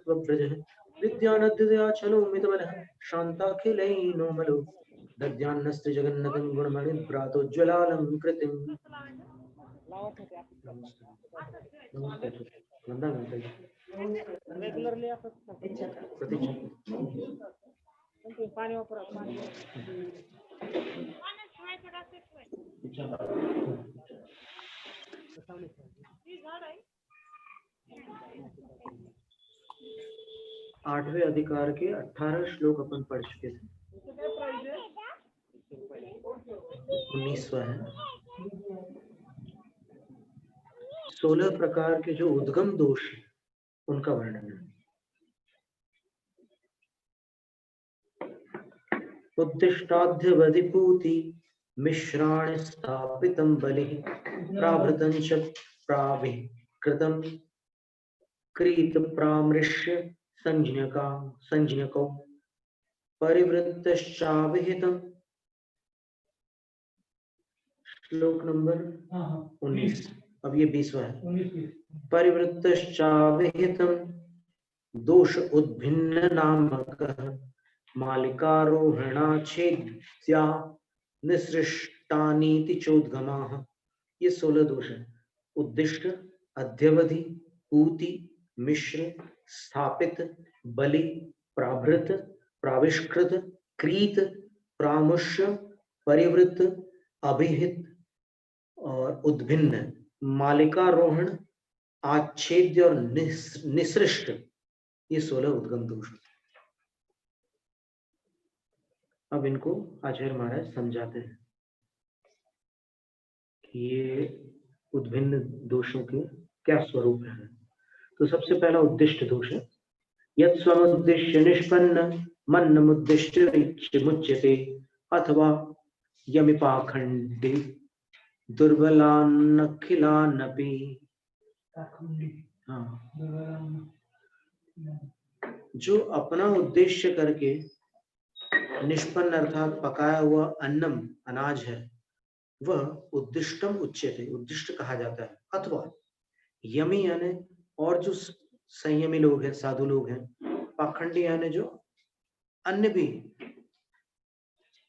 स्वव्रजः विद्यानद्यया चलो मितवनः शान्ताखिलैनो मलो दद्यान्नस्ति जगन्नतं गुणमणिभ्रातोज्ज्वलालं कृतिम्। नमस्ते वंदना माता जी। रेगुलरली पानी वापर आठवें अधिकार के 18 श्लोक अपन पढ़ चुके थे। 19वां है। 16 प्रकार के जो उद्गम दोष उनका वर्णन है। उद्दिष्टाध्यवधिपूति मिश्राणि स्थापितं बलिः प्राभृतं च प्राभिकृतं क्रीत प्रामृश्य संज्ञकौ परिवृत्तश्चाभिहितम्। श्लोक नंबर 19। अब ये 20वां है। परिवृत्तश्चाभिहितं दोष उद्भिन्न नामकः मालिकारोहणाच्छेद्या निसृष्टानीति चोद्गमाः। ये 16 दोष है। उद्दिष्ट, अध्यवधि, पूति, मिश्र, स्थापित, बलि, प्राभृत, प्राविष्कृत, क्रीत, प्रामुष्य, परिवृत्त, अभिहित और उद्भिन्न, मालिकारोहण, आच्छेद्य और निसृष्ट, ये 16 उद्गम दोष। अब इनको आचार्य महाराज समझाते हैं कि ये उद्भिन्न दोषों के क्या स्वरूप है। तो सबसे पहला उद्दिष्ट दोष है। यत् स्वमुद्दिश्य निष्पन्न मन्नमुद्दिश्य मुच्यते अथवा यमिपाखंडे दुर्बलान्नखिलानपि। हाँ, जो अपना उद्देश्य करके निष्पन्न अर्थात पकाया हुआ अन्नम अनाज है वह उद्दिष्टम उच्यते, उद्दिष्ट कहा जाता है। अथवा यमी यानी और जो संयमी लोग हैं, साधु लोग हैं, पाखंडी यानी जो अन्य भी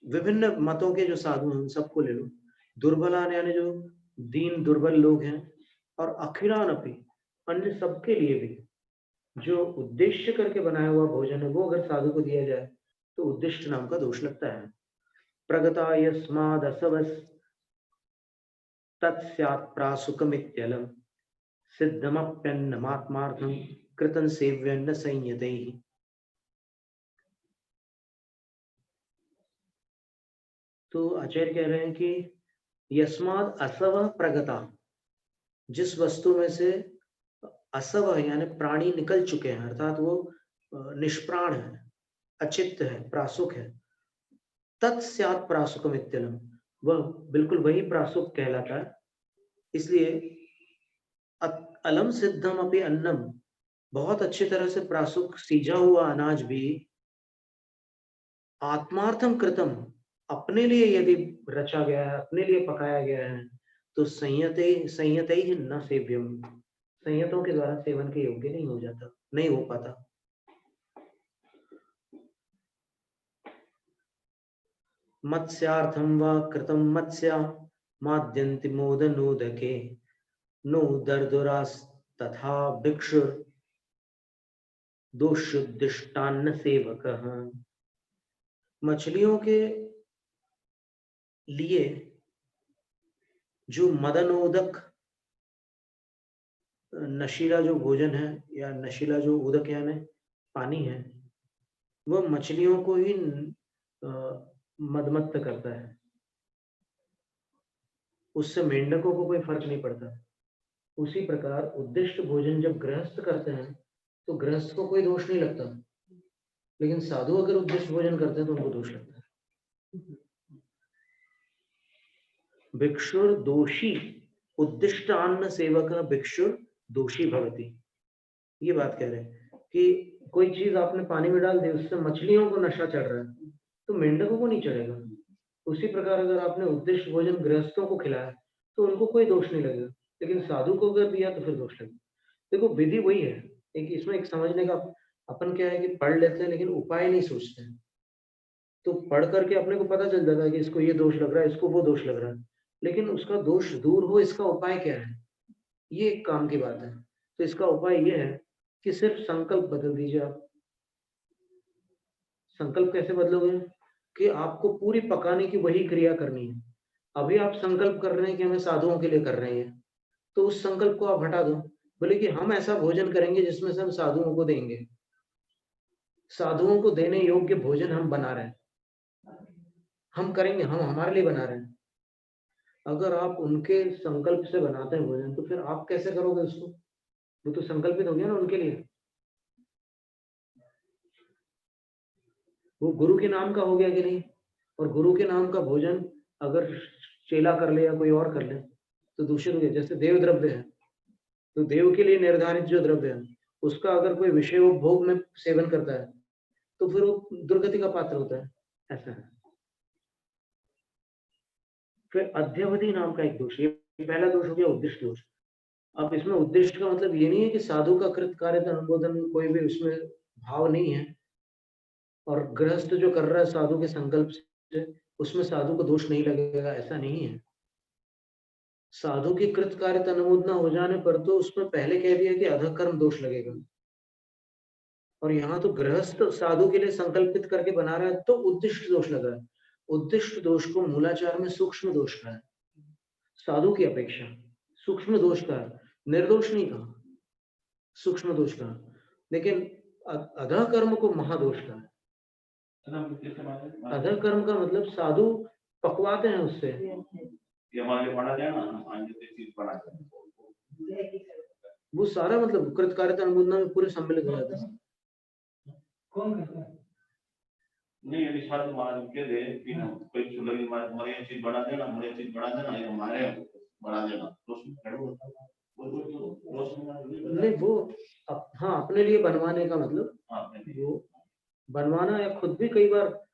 विभिन्न मतों के जो साधु हैं सबको ले लो। दुर्बलान यानी जो दीन दुर्बल लोग हैं, और अखिलान अपि अन्य सबके लिए भी जो उद्देश्य करके बनाया हुआ भोजन है वो अगर साधु को दिया जाए तो उद्दिष्ट नाम का दोष लगता है। प्रगता यस्माद् असवस् तत्स्यात् प्रासुकमित्यलं सिद्धमप्यन्नमात्मार्थं कृतं सेव्यन्न संयतैः। तो आचार्य कह रहे हैं कि यस्माद् असवः प्रगता, जिस वस्तु में से असवः यानी प्राणी निकल चुके हैं, अर्थात वो निष्प्राण है, अचित्त है, प्रासुक है, तत्स्यात् प्रासुकमित्यलं, वह बिल्कुल वही प्रासुक कहलाता है। इसलिए अलम सिद्धम अपि अन्नम, बहुत अच्छी तरह से प्रासुक सीजा हुआ अनाज भी आत्मार्थम कृतम, अपने लिए यदि रचा गया है, अपने लिए पकाया गया है, तो संयते ही न सेव्यम, संयतों के द्वारा सेवन के योग्य नहीं हो जाता, नहीं हो पाता। मत्स्यार्थम वा कृतम मत्स्या माद्यन्ति मोदनोदके नो दर्दुरास तथा भिक्षुर दोषुद्दिष्टान्न सेवकः। मछलियों के लिए जो मदनोदक नशीला जो भोजन है या नशीला जो उदक यानी पानी है, वह मछलियों को ही मदमत्त करता है, उससे मेंढकों को कोई फर्क नहीं पड़ता। उसी प्रकार उद्दिष्ट भोजन जब गृहस्थ करते हैं तो गृहस्थ को कोई दोष नहीं लगता, लेकिन साधु अगर उद्दिष्ट भोजन करते हैं तो उनको दोष लगता है। भिक्षुर दोषी उद्दिष्ट अन्न सेवक भिक्षुर दोषी भवति। ये बात कह रहे हैं कि कोई चीज आपने पानी में डाल दी, उससे मछलियों को नशा चढ़ रहा है तो मेंढकों को नहीं चढ़ेगा। उसी प्रकार अगर आपने उद्दिष्ट भोजन गृहस्थों को खिलाया तो उनको कोई दोष नहीं लगेगा, लेकिन साधु को अगर दिया तो फिर दोष लगेगा। देखो विधि वही है, एक इसमें एक समझने का अपन क्या है कि पढ़ लेते हैं लेकिन उपाय नहीं सोचते हैं। तो पढ़ करके अपने को पता चल जाता है कि इसको ये दोष लग रहा है, इसको वो दोष लग रहा है, लेकिन उसका दोष दूर हो इसका उपाय क्या है, ये एक काम की बात है। तो इसका उपाय ये है कि सिर्फ संकल्प बदल दीजिए आप। संकल्प कैसे बदलोगे कि आपको पूरी पकाने की वही क्रिया करनी है। अभी आप संकल्प कर रहे हैं कि हमें साधुओं के लिए कर रहे हैं, तो उस संकल्प को आप हटा दो। बोले कि हम ऐसा भोजन करेंगे जिसमें से हम साधुओं को देंगे, साधुओं को देने योग्य भोजन हम बना रहे हैं, हम करेंगे, हम हमारे लिए बना रहे हैं। अगर आप उनके संकल्प से बनाते हैं भोजन, तो फिर आप कैसे करोगे उसको? वो तो संकल्पित हो गया ना उनके लिए, वो गुरु के नाम का हो गया कि नहीं? और गुरु के नाम का भोजन अगर चेला कर ले या कोई और कर ले तो दूषित हो गया। जैसे देव द्रव्य है, तो देव के लिए निर्धारित जो द्रव्य है उसका अगर कोई विषय उपभोग में सेवन करता है तो फिर वो दुर्गति का पात्र होता है, ऐसा है। फिर अध्यवधि नाम का एक दोष, ये पहला दोष हो गया उद्दिष्ट दोष। अब इसमें उद्दिष्ट का मतलब ये नहीं है कि साधु का कृत कार्य अनुमोदन, कोई भी उसमें भाव नहीं है, और गृहस्थ जो कर रहा है साधु के संकल्प से उसमें साधु को दोष नहीं लगेगा, ऐसा नहीं है। साधु की कृत कार्य अनुमोदना हो जाने पर तो उसमें पहले कह दिया कि अधकर्म दोष लगेगा, और यहाँ तो गृहस्थ साधु के लिए संकल्पित करके बना रहा है तो उद्दिष्ट दोष लग रहा है। उद्दिष्ट दोष को मूलाचार में सूक्ष्म दोष कहा है, साधु की अपेक्षा सूक्ष्म दोष का है, निर्दोष नहीं कहा, सूक्ष्म दोष कहा। लेकिन अधा कर्म को महादोष कहा है। अधा कर्म का मतलब साधु पकवाते हैं उससे, वो सारा मतलब कृत कार्य अनुमोदना में पूरे सम्मिलित हो जाता है। कौन करता है? नहीं, यदि साधु महाराज के दे कि कोई चुलगी मरे चीज बना देना, मरे चीज बना देना, ये हमारे बना देना, तो उसमें खड़े होता है नहीं वो हाँ अपने लिए बनवाने का मतलब, वो बनवाना या खुद भी कई बार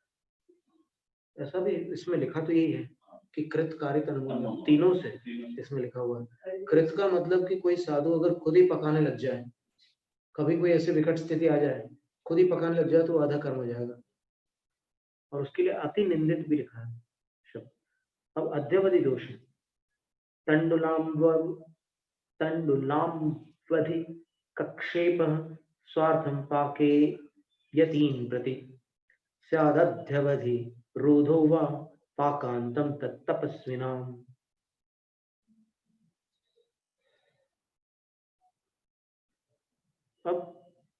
ऐसा भी इसमें लिखा तो यही है कि कृत कार्य अनुमोदन, तीनों से इसमें लिखा हुआ है। कृत का मतलब कि कोई साधु अगर खुद ही पकाने लग जाए, कभी कोई ऐसी विकट स्थिति आ जाए, खुद ही पकाने लग जाए तो आधा कर्म हो जाएगा, और उसके लिए अति निंदित भी लिखा है शब्द। अब अध्यवधि दोष है, तंडुलाम्वधि कक्षेपः स्वार्थं पाके यतीं प्रति स्यादध्यवधि रोधो वा पाकान्तं तत्तपस्विनाम्। अब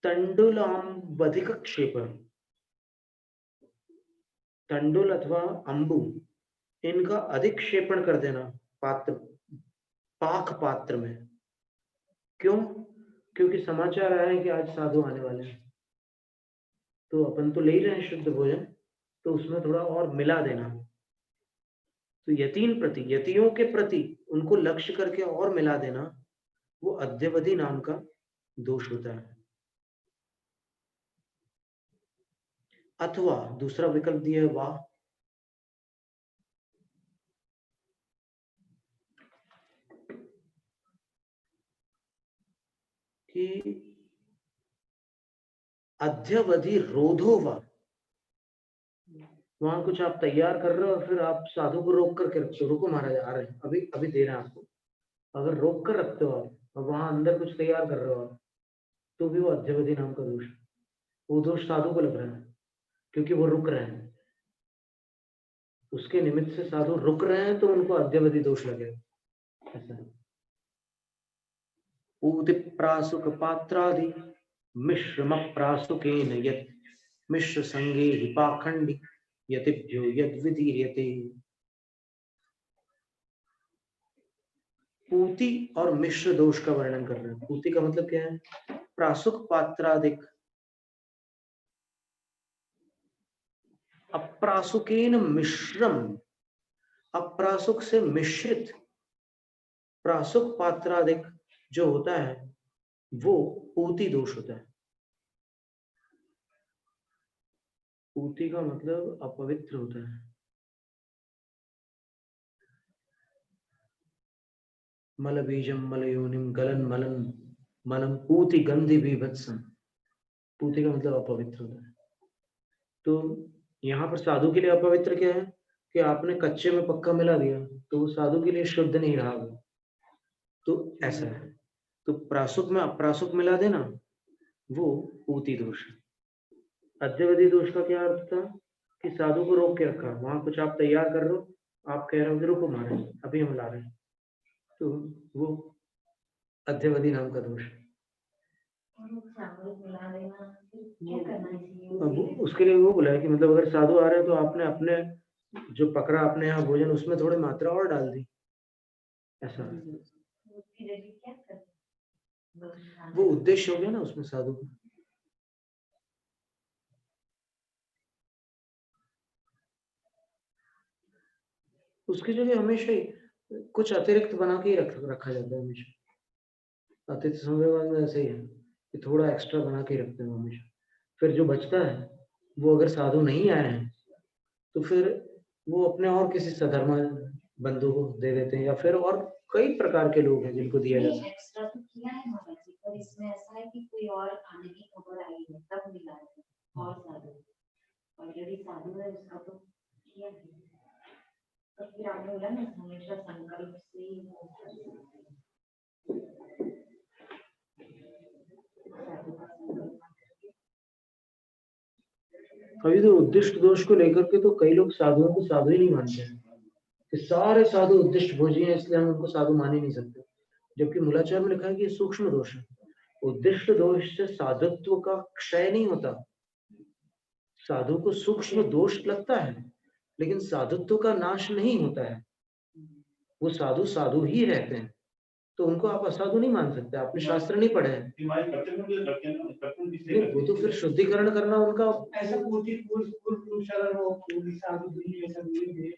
तंडुलाम्वधि कक्षेपः, तंडुल अथवा अंबु इनका अधिक्षेपण कर देना पात्र, पाक पात्र में। क्यों? क्योंकि समाचार आया है कि आज साधु आने वाले हैं, तो अपन तो ले ही रहे हैं शुद्ध भोजन, तो उसमें थोड़ा और मिला देना। तो यतीन प्रति, यतियों के प्रति उनको लक्ष्य करके और मिला देना, वो अध्यवधि नाम का दोष होता है। अथवा दूसरा विकल्प दिया है वाह, कि अध्यवधि रोधो वा, वहां कुछ आप तैयार कर रहे हो और फिर आप साधु को रोक करके रखते हो, रुको महाराज आ रहे हैं, अभी अभी दे रहे हैं आपको। अगर रोक कर रखते हो आप और वहां अंदर कुछ तैयार कर रहे हो आप, तो भी वो अध्यवधि नाम का दोष, वो दोष साधु को लग रहा है क्योंकि वो रुक रहे हैं, उसके निमित्त से साधु रुक रहे हैं तो उनको अध्यवधि दोष लगेगा, ऐसा है। ऊति प्रासुक पात्रादि मिश्रम प्रासुकेन यत् मिश्र संगे हि पाखंडी यतिभ्यो यद्विधीयते। पूति और मिश्र दोष का वर्णन कर रहे हैं। पूति का मतलब क्या है? प्रासुक पात्रादिक, अप्रासुकेन मिश्रम, अप्रासुक से मिश्रित प्रासुक पात्रादिक जो होता है वो पूति दोष होता है। पूति का मतलब अपवित्र होता है। मल बीजम मल योनिम गलन मलन मलम पूति गंधि बीभत्सम, पूति का मतलब अपवित्र होता है। तो यहाँ पर साधु के लिए अपवित्र क्या है कि आपने कच्चे में पक्का मिला दिया, तो वो साधु के लिए शुद्ध नहीं रहा वो। तो ऐसा है। तो प्रासुक में अप्रासुक मिला देना, वो पूति दोष है। अद्यवधि दोष का क्या अर्थ था कि साधु को रोक के रखा, वहां कुछ आप तैयार कर रहे हो, आप कह रहे हो कि रुको महाराज अभी हम ला रहे हैं, तो वो अद्यवधि नाम का दोष है। अब उसके लिए वो बोला है कि मतलब अगर साधु आ रहे हैं तो आपने अपने जो पकड़ा अपने यहाँ भोजन उसमें थोड़ी मात्रा और डाल दी, ऐसा वो उद्देश्य हो गया ना उसमें साधु का। उसकी जगह हमेशा ही कुछ अतिरिक्त बना के ही रखा जाता है हमेशा। अतिथि संवेदन में ऐसे ही है कि थोड़ा एक्स्ट्रा बना के रखते हैं हमेशा। फिर जो बचता है वो अगर साधु नहीं आए हैं तो फिर वो अपने और किसी सधर्मा बंधु को दे देते हैं, या फिर और कई प्रकार के लोग हैं जिनको दिया जाता है। एक्स्ट्रा तो किया है महाराज जी, पर इसमें ऐसा है कि कोई और आने की खबर आई है तब मिला है और साधु, और यदि साधु है उसका तो किया है। तो फिर आपने बोला ना हमेशा संकल्प से ही अभी तो उद्दिष्ट दोष को लेकर के तो कई लोग साधुओं को साधु ही नहीं मानते हैं कि सारे साधु उद्दिष्ट भोजी हैं इसलिए हम उनको साधु मान ही नहीं सकते, जबकि मूलाचार में लिखा है कि ये सूक्ष्म दोष है। उद्दिष्ट दोष से साधुत्व का क्षय नहीं होता। साधु को सूक्ष्म दोष लगता है लेकिन साधुत्व का नाश नहीं होता है। वो साधु साधु ही रहते हैं, तो उनको आप असाधु नहीं मान सकते। आपने शास्त्र नहीं पढ़े हैं, नहीं, वो तो फिर शुद्धिकरण करना उनका ऐसा पूर्ति शरण हो पूरी साधु दुनिया ऐसा नहीं है।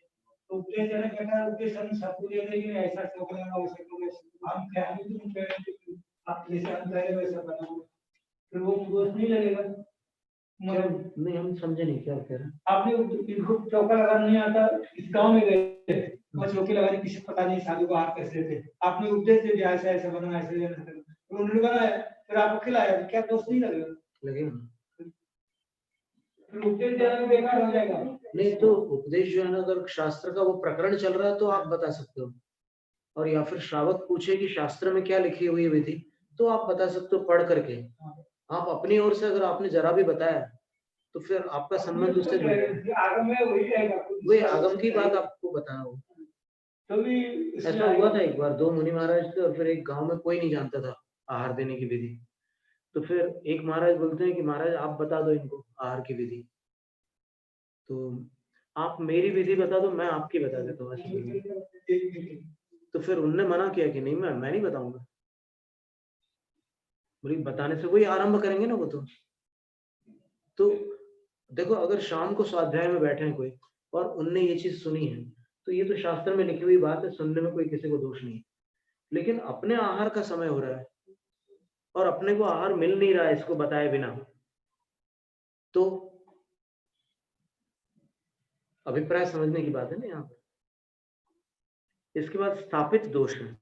तो उपदेश देना कहता है उपदेश हम सबको दे देंगे, ऐसा सब करना वैसा करो, हम क्या है तुम कह रहे हो आप जैसा हम कह रहे हो वैसा बनाओ, फिर वो दोष नहीं लगेगा। नहीं हम समझे नहीं क्या कह रहे हैं। आपने इनको चौका लगाना नहीं आता, इस गांव में गए वो चौके लगाने किसी पता नहीं साधु को हाथ कैसे थे, आपने उपदेश दे दिया ऐसा ऐसा बना ऐसे तो उन्होंने बनाया, फिर आपको खिलाया, क्या दोष नहीं लगेगा? लगेगा। उपदेश देना बेकार हो जाएगा। नहीं तो उपदेश जो है ना, अगर शास्त्र का वो प्रकरण चल रहा है तो आप बता सकते हो, और या फिर श्रावक पूछे कि शास्त्र में क्या लिखी हुई विधि, तो आप बता सकते हो पढ़ करके। आप अपनी ओर से अगर आपने जरा भी बताया तो फिर आपका संबंध उससे आगम में वही रहेगा, वही आगम की बात आपको बताना हो। तो भी ऐसा हुआ था एक बार, दो मुनि महाराज थे और फिर एक गांव में कोई नहीं जानता था आहार देने की विधि। तो फिर एक महाराज बोलते हैं कि महाराज आप बता दो इनको आहार की विधि, तो आप मेरी विधि बता दो मैं आपकी बता देता हूँ ऐसे। तो फिर उनने मना किया कि नहीं मैं नहीं बताऊंगा। बोली बताने से वही आरंभ करेंगे ना वो तो देखो अगर शाम को स्वाध्याय में बैठे हैं कोई और उनने ये चीज सुनी है तो ये तो शास्त्र में लिखी हुई बात है, सुनने में कोई किसी को दोष नहीं। लेकिन अपने आहार का समय हो रहा है और अपने को आहार मिल नहीं रहा है इसको बताए बिना, तो अभिप्राय समझने की बात है ना यहाँ पर। इसके बाद स्थापित दोष है।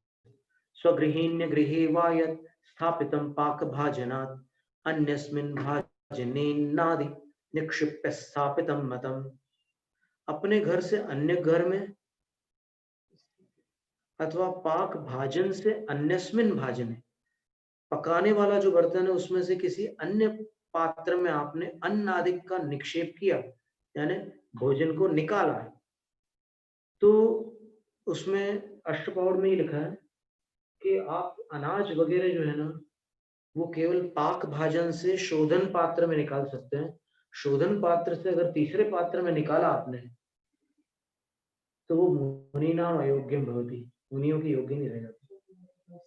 स्वगृहीण्य गृहे वा यत् स्थापितं पाक भाजनात् अन्यस्मिन् भाजनेनादि निक्षिप्य स्थापितं मतम्। अपने घर से अन्य घर में अथवा पाक भाजन से अन्यस्मिन् भाजने, पकाने वाला जो बर्तन है उसमें से किसी अन्य पात्र में आपने अन्न आदि का निक्षेप किया, यानी भोजन को निकाला, तो उसमें अष्टप्रहर में ही लिखा है कि आप अनाज वगैरह जो है ना वो केवल पाक भाजन से शोधन पात्र में निकाल सकते हैं। शोधन पात्र से अगर तीसरे पात्र में निकाला आपने तो वो मुनीनाम अयोग्यम भवति, मुनियों की योग्य नहीं रहेगा।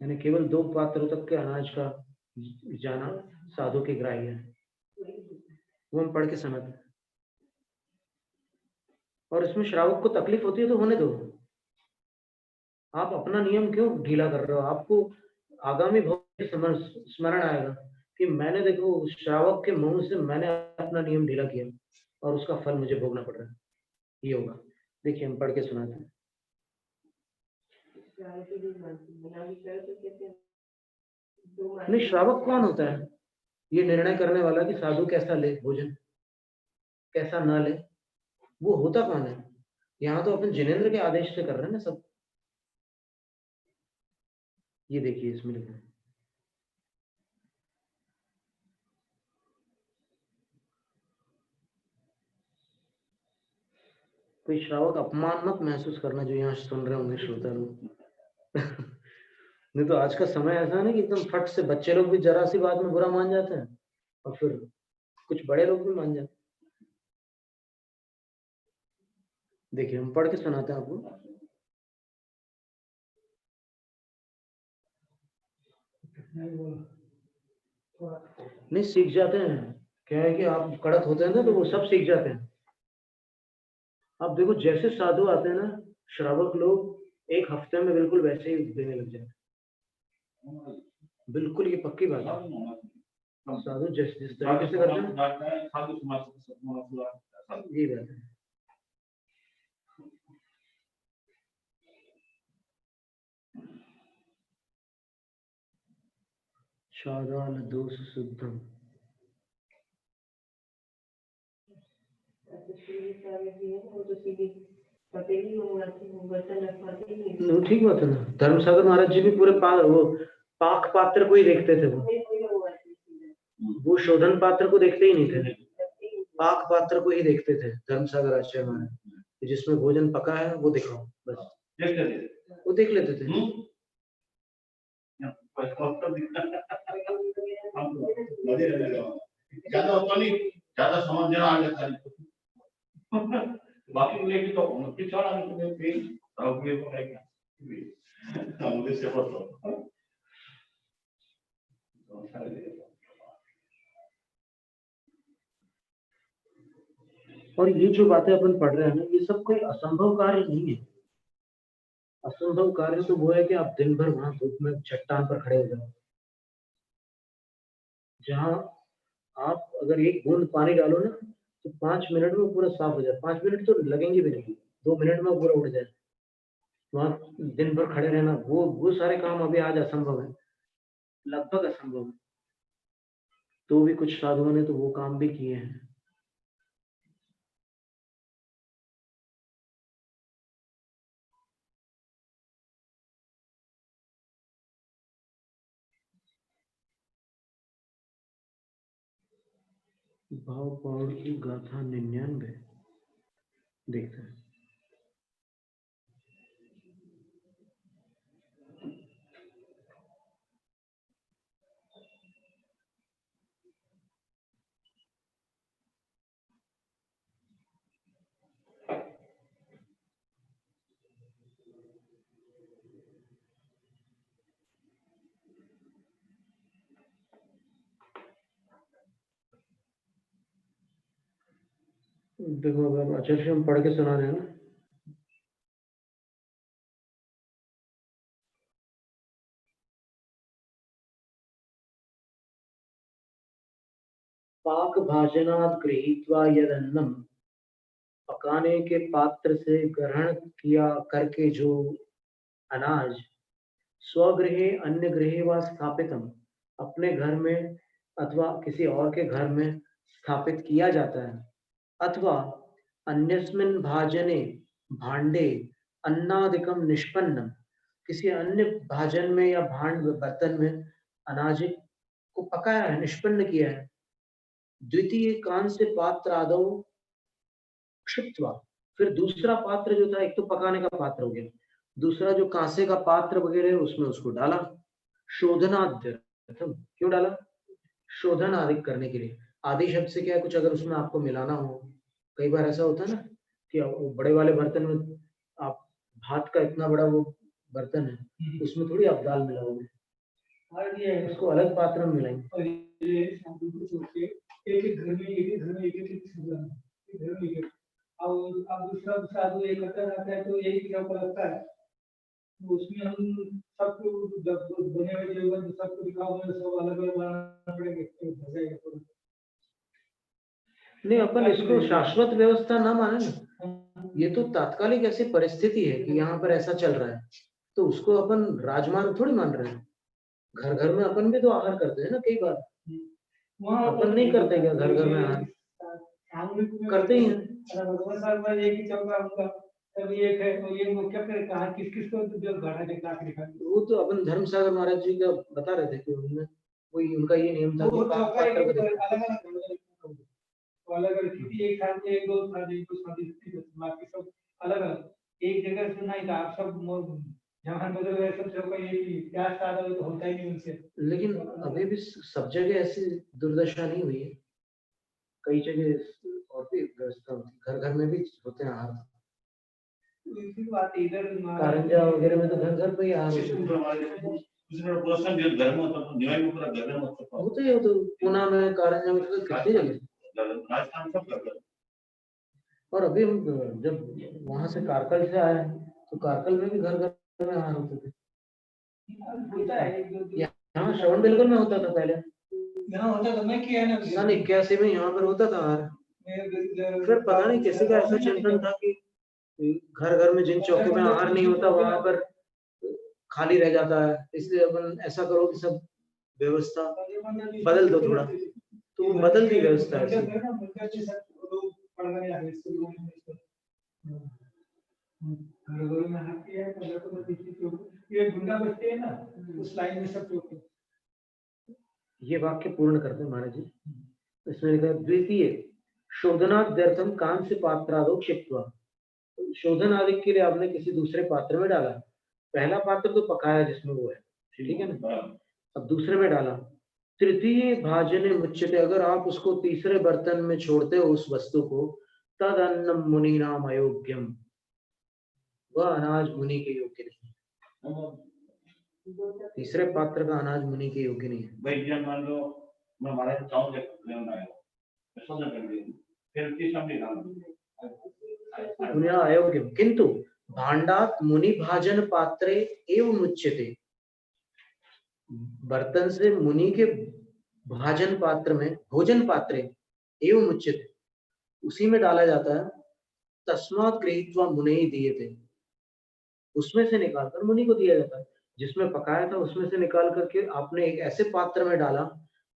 यानी केवल दो पात्रों तक के अनाज का जाना साधु के ग्राह्य है। वो हम पढ़ के समझते हैं। और इसमें श्रावक को तकलीफ होती है तो होने दो, आप अपना नियम क्यों ढीला कर रहे हो? आपको आगामी भविष्य स्मरण आएगा कि मैंने देखो श्रावक के मुंह से मैंने अपना नियम ढीला किया और उसका फल मुझे भोगना पड़ रहा है। ये होगा। देखिए हम पढ़ के सुनाते हैं। नहीं, श्रावक कौन होता है? ये निर्णय करने वाला कि साधु कैसा ले भोजन, कैसा ना ले, वो होता कौन है? यहाँ तो अपन जिनेंद्र के आदेश से कर रहे हैं ना सब। ये देखिए इसमें लिखा है, कोई श्रावक अपमान मत महसूस करना जो यहाँ सुन रहे होंगे श्रोता लोग। नहीं तो आज का समय ऐसा है ना कि एकदम फट से बच्चे लोग भी जरा सी बात में बुरा मान जाते हैं और फिर कुछ बड़े लोग भी मान जाते हैं। देखिए हम पढ़ के सुनाते हैं आपको। नहीं सीख जाते हैं, क्या है कि आप कड़क होते हैं ना तो वो सब सीख जाते हैं। आप देखो जैसे साधु आते हैं ना श्रावक लोग एक हफ्ते में बिल्कुल वैसे ही देने लग जाते हैं। बिल्कुल ये पक्की बात है, साधु जिस तरीके से करते हैं ये बात है। शादान दोष शुद्धम। ठीक बात है ना। धर्मसागर महाराज जी भी पूरे वो पाक पात्र को ही देखते थे, वो शोधन पात्र को देखते ही नहीं थे, पाक पात्र को ही देखते थे धर्मसागर आचार्य महाराज। जिसमें भोजन पका है वो दिखाओ बस, वो देख लेते थे। ज्यादा होता नहीं, ज्यादा समझ में आ जाता है। बाकी लेके तो उनकी चढ़ा नहीं फिर अब ये पड़ेगा मुझे से पता। और ये जो बातें अपन पढ़ रहे हैं ना ये सब कोई असंभव कार्य नहीं है। असंभव कार्य तो वो है कि आप दिन भर वहां धूप में चट्टान पर खड़े हो जाओ, जहां आप अगर एक बूंद पानी डालो ना तो 5 मिनट में पूरा साफ हो जाए। 5 मिनट तो लगेंगे भी नहीं, 2 मिनट में पूरा उड़ जाए। वहां दिन भर खड़े रहना वो सारे काम अभी आज असंभव है, लगभग असंभव है। तो भी कुछ साधुओं ने तो वो काम भी किए हैं। भाव पौड़ की गाथा 99 देखते हैं। देखो अब आचार्य हम पढ़ के सुना रहे हैं ना। पाक भाजनात् गृहीत्वा यदन्नम, पकाने के पात्र से ग्रहण किया करके जो अनाज, स्वगृहे अन्य गृहे व स्थापितम, अपने घर में अथवा किसी और के घर में स्थापित किया जाता है, अथवा अन्यस्मिन् भाजने भांडे अन्नादिकम निष्पन्नम, किसी अन्य भाजन में या भांड बर्तन में अनाज को पकाया है, निष्पन्न किया है। द्वितीय कान से पात्र आदौ क्षिप्त्वा, फिर दूसरा पात्र जो था, एक तो पकाने का पात्र हो गया, दूसरा जो कांसे का पात्र वगैरह है उसमें उसको डाला। शोधनाद्यर्थम, क्यों डाला? शोधन आदि करने के लिए। आदि शब्द से क्या है, कुछ अगर उसमें आपको मिलाना हो, कई बार ऐसा होता है ना कि वो बड़े वाले बर्तन में आप भात का इतना बड़ा वो बर्तन है उसमें थोड़ी आप दाल मिलाओगे, उसको अलग पात्र में मिलाएंगे। एक घर में एक और अब दूसरा साधु एक करता रहता है तो एक क्या लगता है, तो उसमें हम सबको जब बने हुए जीवन सबको दिखाओ सब अलग अलग बनाना पड़ेगा। नहीं अपन इसको शाश्वत व्यवस्था ना माने ना, ये तो तात्कालिक ऐसी परिस्थिति है कि यहाँ पर ऐसा चल रहा है, तो उसको अपन राजमार्ग थोड़ी मान रहे हैं। घर घर में अपन भी तो आहार करते हैं ना कई बार, वहाँ अपन नहीं करते क्या घर घर में आहार? सामूहिक में करते ही हैं। अरे भगवान साहब का एक ही चौका उनका सब एक है और ये वो क्या करे कहा किस किस को जो घड़ा दिखला के दिखा वो तो अपन धर्म सागर महाराज जी का बता रहे थे कि उनमें वही उनका ये नियम था वो कि पाक चौका एक पात्र को अलग देखो। अलग अलग किसी एक साथ में एक दो शादी एक दो शादी बाकी सब अलग अलग एक जगह से नहीं था आप सब जहां बदल गए सब चौका एक ही प्यास का आदमी तो होता ही नहीं उनसे लेकिन अभी भी सब जगह ऐसी दुर्दशा नहीं हुई है। कई जगह और भी व्यवस्था होती है, घर घर में भी होते हैं आहार। इसी बात है, इधर कारंजा वगैरह में तो घर घर पे ही आहार होते सिस्टम हैं। तो हमारे दूसरे पर्सन जो घर में होता है दिवाली में पूरा घर में होता है होते ही होते, पुणे में कारंजा में तो कितनी जगह। राजस्थान सब कर रहे और अभी हम जब वहां से कारकल से आए तो कारकल में भी घर घर में आहार होते थे। होता है एक दो यहाँ श्रवण बेलगोल में होता था पहले। यहाँ होता तो मैं किया ना 81 में यहाँ पर होता था आहार। फिर पता नहीं किसी का ऐसा चिंतन था कि घर घर में जिन चौकों में आहार नहीं होता वहां पर खाली रह जाता है, इसलिए अपन ऐसा करो कि सब व्यवस्था बदल दो थोड़ा, तो वो बदल दी व्यवस्था ऐसी। ये गुंडा बस्ती है ना उस लाइन में सब चौकी ये वाक्य पूर्ण करते हैं महाराज जी। इसमें लिखा है, द्वितीय शोधनाद्यर्थम कांस्य से पात्रादो क्षिप्त्वा। शोधन आदि के लिए आपने किसी दूसरे पात्र में डाला। पहला पात्र तो पकाया जिसमें वो है, ठीक है ना, अब दूसरे में डाला। तृतीय भाजने मुच्यते, अगर आप उसको तीसरे बर्तन में छोड़ते हो उस वस्तु को, तद अन्नम मुनि नाम अयोग्यम, वह अनाज मुनि के योग्य नहीं। तीसरे पात्र का अनाज मुनि के योग्य नहीं है। भाई जन मान लो मैं हमारे चावल लेना है सोचना कर दिया फिर तीसरा भी डाल पुनः अयोग्यम किंतु भांडात मुनि भाजन पात्रे एवं मुच्यते, बर्तन से मुनि के भाजन पात्र में, भोजन पात्रे एवं मुच्यते, उसी में डाला जाता है। तस्मात् गृहीत्वा मुने दिए थे, उसमें से निकालकर मुनि को दिया जाता है। जिसमें पकाया था उसमें से निकाल करके आपने एक ऐसे पात्र में डाला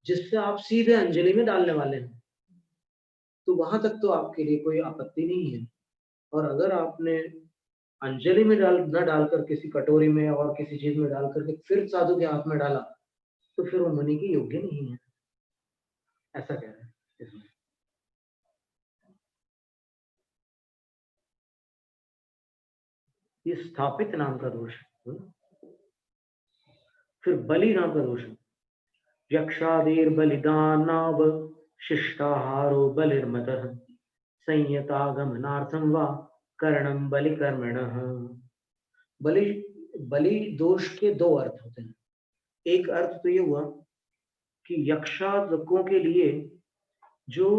जिससे आप सीधे अंजलि में डालने वाले हैं, तो वहां तक तो आपके लिए कोई आपत्ति नहीं है। और अगर आपने अंजलि में न डालकर किसी कटोरी में और किसी चीज में डाल करके फिर साधु के हाथ में डाला, तो फिर वो मुनि के योग्य नहीं है, ऐसा कह रहे हैं इसमें। ये स्थापित नाम का दोष है। फिर बलि नाम का दोष है। यक्षादेर बलिदानाव शिष्टाहारो बलिर्मतः संयतागमनार्थम वा कर्णम बलिकर्मणः। बलि बलि दोष के दो अर्थ होते हैं। एक अर्थ तो ये हुआ कि यक्षादकों के लिए जो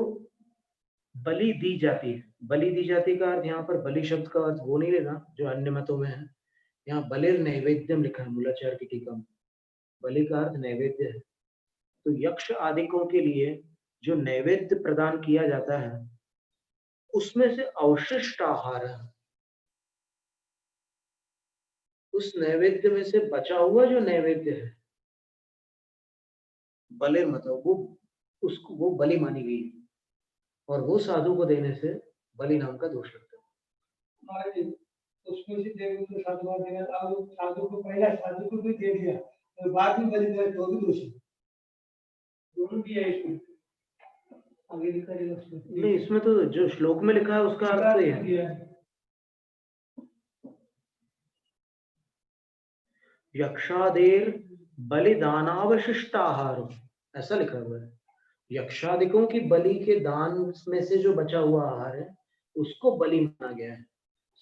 बलि दी जाती है, बलि दी जाती का अर्थ यहाँ पर बलि शब्द का अर्थ वो नहीं लेना जो अन्य मतों में है। यहाँ बलिर नैवेद्यम लिखा है मूलाचार की टीका में, बलि का अर्थ नैवेद्य है। तो यक्ष आदिकों के लिए जो नैवेद्य प्रदान किया जाता है उसमें से अवशिष्ट आहार है, उस नैवेद्य में से बचा हुआ जो नैवेद्य है बलिर मतलब वो बलि मानी गई है, और वो साधु को देने से बलि नाम का दोष लगता है। उसमें से देव को साधु देना था, साधु को पहला साधु को भी दे दिया और बाद में बलि दिया तो भी दोषी, दोनों भी है इसमें। आगे लिखा है उसमें नहीं, इसमें तो जो श्लोक में लिखा है उसका अर्थ तो ये है, यक्षादेर बलिदानावशिष्टाहार, ऐसा लिखा हुआ है। यक्षादिकों की बलि के दान में से जो बचा हुआ आहार है उसको बलि माना गया है।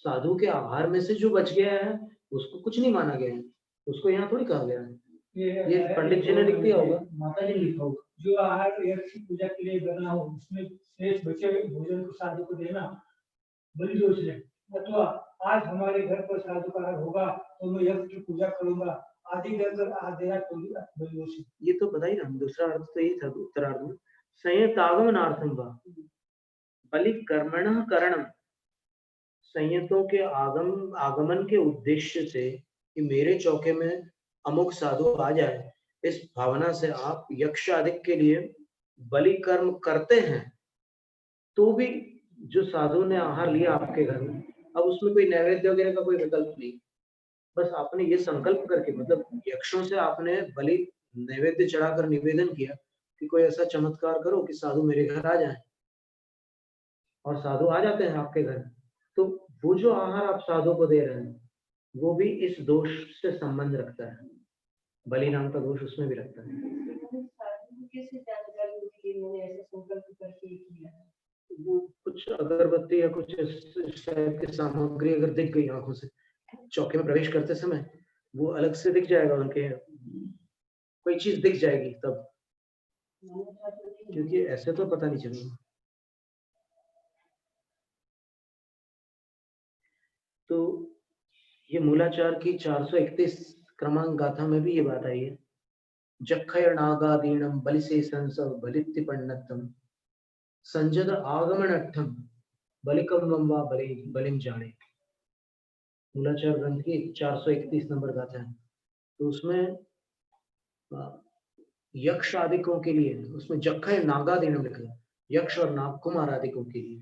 साधु के आहार में से जो बच गया है उसको कुछ नहीं माना गया है, उसको यहाँ थोड़ी कहा गया है। ये पंडित जी ने लिख दिया होगा, माता जी ने लिखा होगा। जो आहार यक्ष की पूजा के लिए बना हो उसमें शेष बचे हुए भोजन को साधु को देना बलि दोष है। अथवा आज हमारे घर पर साधु का आहार होगा तो मैं यक्ष की पूजा करूंगा आदि कर आज देना तो भी बलि दोष है। ये तो बताइए ना, दूसरा अर्थ तो यही था उत्तरार्ध में, संयतागमनार्थम वा बलि कर्मणः करणम, संयतों के आगमन के उद्देश्य से कि मेरे चौके में अमुक साधु आ जाए, इस भावना से आप यक्ष आदि के लिए बलि कर्म करते हैं तो भी जो साधु ने आहार लिया आपके घर में, अब उसमें कोई नैवेद्य वगैरह का कोई विकल्प नहीं, बस आपने ये संकल्प करके, मतलब यक्षों से आपने बलि नैवेद्य चढ़ाकर निवेदन किया कि कोई ऐसा चमत्कार करो कि साधु मेरे घर आ जाए, और साधु आ जाते हैं आपके घर। तो वो जो आहार आप साधु को दे रहे हैं वो भी इस दोष से संबंध रखता है, बलि नाम का दोष उसमें भी लगता है। कैसे जानकारी होती है मैंने ऐसे संकल्प करके किया? वो कुछ अगरबत्ती या कुछ इस टाइप की सामग्री अगर दिख गई आंखों से चौके में प्रवेश करते समय, वो अलग से दिख जाएगा, उनके कोई चीज दिख जाएगी तब, क्योंकि ऐसे तो पता नहीं चलेगा। तो ये मूलाचार की 431 क्रमांक गाथा में भी ये बात आई है, जक्षय नागादीनम बलिशेषंस बलित्तिपन्नतम संजद आगमनट्ठम बलिकम वम्वा बलिम जाने। मूलाचार ग्रंथ की 431 नंबर गाथा है। तो उसमें यक्ष आदिकों के लिए, उसमें जक्षय नागादीनम लिखा है, यक्ष और नाग कुमार आदिकों के लिए